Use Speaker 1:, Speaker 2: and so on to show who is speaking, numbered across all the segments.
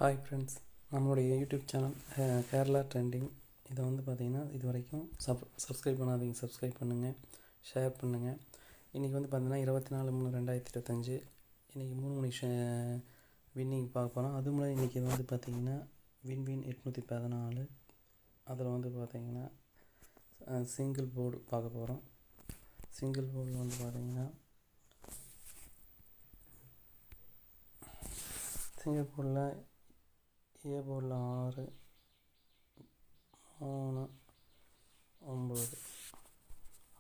Speaker 1: Hi friends, நம்மளுடைய YouTube channel Kerala trending. இதை வந்து பார்த்திங்கன்னா இது வரைக்கும் சப்ஸ்கிரைப் பண்ணாதீங்க, சப்ஸ்கிரைப் பண்ணுங்கள், ஷேர் பண்ணுங்கள். இன்றைக்கி வந்து பார்த்திங்கன்னா 24/3/2025 இன்றைக்கி 3 மணி வின்னிங் பார்க்க போகிறோம். அது மூலம் இன்றைக்கி வந்து பார்த்திங்கன்னா வின் 814. அதில் வந்து பார்த்திங்கன்னா சிங்கிள் போர்டு பார்க்க போகிறோம். சிங்கிள் போர்டில் வந்து பார்த்திங்கன்னா சிங்கிள் போர்டில் ஏ போர்டில் 6, 3, 9.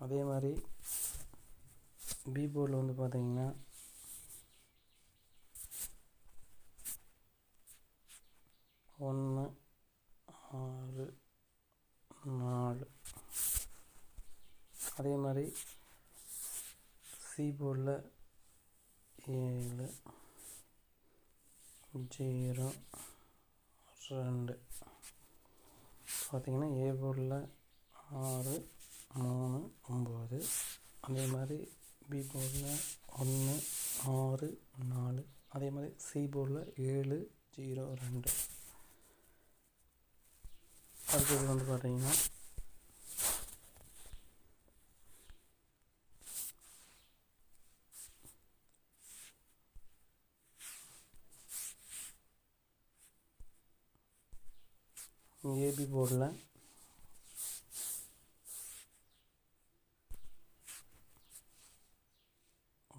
Speaker 1: அதே மாதிரி பி போர்டில் வந்து பார்த்திங்கன்னா 1, 6, 4. அதே மாதிரி சி போர்டில் 7, 0, 2. பார்த்திங்கன்னா ஏ போர்டில் 6, 3, 9. அதே மாதிரி பி போர்டில் 1, 6, 4. அதே மாதிரி சி போர்டில் 7, 0, 2. அடுத்தது வந்து பார்த்திங்கன்னா ஏபி போர்டில்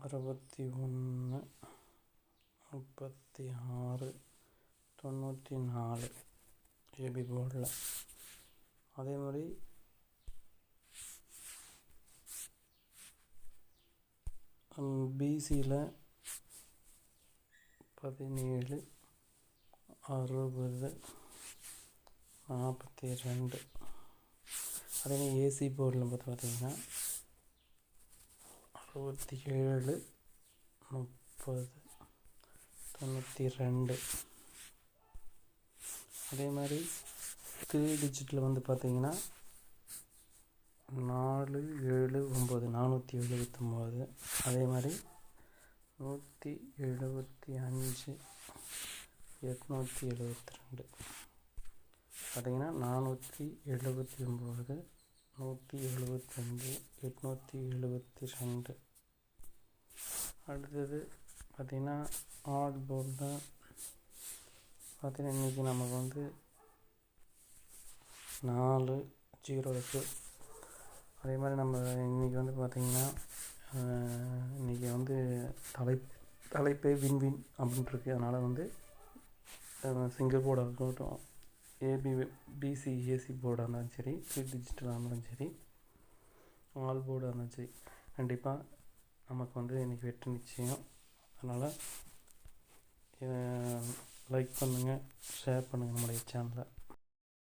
Speaker 1: 61, 36, 94 ஏபி போர்டில். அதே மாதிரி பிசியில் 17, 60, 42. அதே மாதிரி ஏசி போர்டில் பார்த்திங்கன்னா 67, 30, 92. அதே மாதிரி 3 டிஜிட்டில் வந்து பார்த்திங்கன்னா 4, 7, 9, 479. அதே மாதிரி 175, 872. பார்த்திங்கன்னா 479, 175, 872. அடுத்தது பார்த்திங்கன்னா ஆட் போர்டில் பார்த்திங்கன்னா இன்றைக்கி நமக்கு வந்து 4, 0 இருக்குது. அதே மாதிரி நம்ம இன்றைக்கி வந்து பார்த்திங்கன்னா இன்றைக்கி வந்து தலைப்பே வின் அப்படின்ட்டுருக்கு. அதனால் வந்து சிங்கிள் போர்டாக இருக்கட்டும், பிசி ஏசி போர்டாக இருந்தாலும் சரி, 3 டிஜிட்டலாக இருந்தாலும் சரி, ஆல் போர்டாக இருந்தாலும் சரி, கண்டிப்பாக நமக்கு வந்து இன்றைக்கி வெற்றி நிச்சயம். அதனால் லைக் பண்ணுங்கள், ஷேர் பண்ணுங்கள் நம்முடைய சேனலை.